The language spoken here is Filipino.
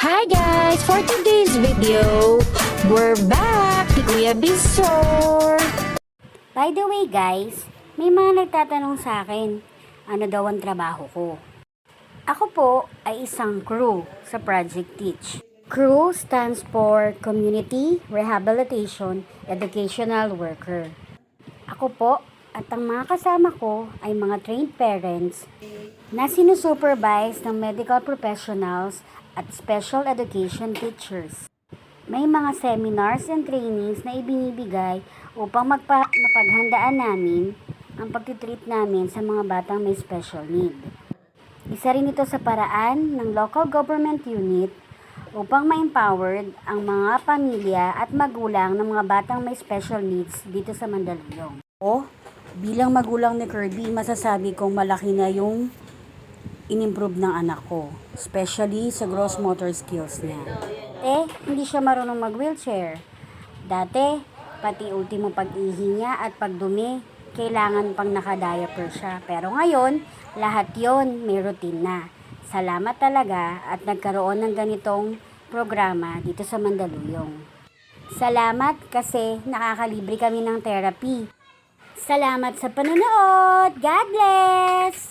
Hi guys! For today's video, we're back ni Kuya Bisor! By the way guys, may mga nagtatanong sa akin, ano daw ang trabaho ko? Ako po ay isang crew sa Project Teach. Crew stands for Community Rehabilitation Educational Worker. Ako po at ang mga kasama ko ay mga trained parents na sinusupervise ng medical professionals at special education teachers. May mga seminars and trainings na ibinibigay upang mapaghandaan namin ang pagtitreat namin sa mga batang may special need. Isa rin ito sa paraan ng local government unit upang ma-empowered ang mga pamilya at magulang ng mga batang may special needs dito sa Mandaluyong. Bilang magulang ni Kirby, masasabi kong malaki na yung in-improve ng anak ko, especially sa gross motor skills niya. Hindi siya marunong mag-wheelchair. Dati, pati ultimo pag-ihi niya at pagdumi, kailangan pang naka-diaper siya. Pero ngayon, lahat yon may routine na. Salamat talaga at nagkaroon ng ganitong programa dito sa Mandaluyong. Salamat kasi nakakalibre kami ng therapy. Salamat sa panonood! God bless!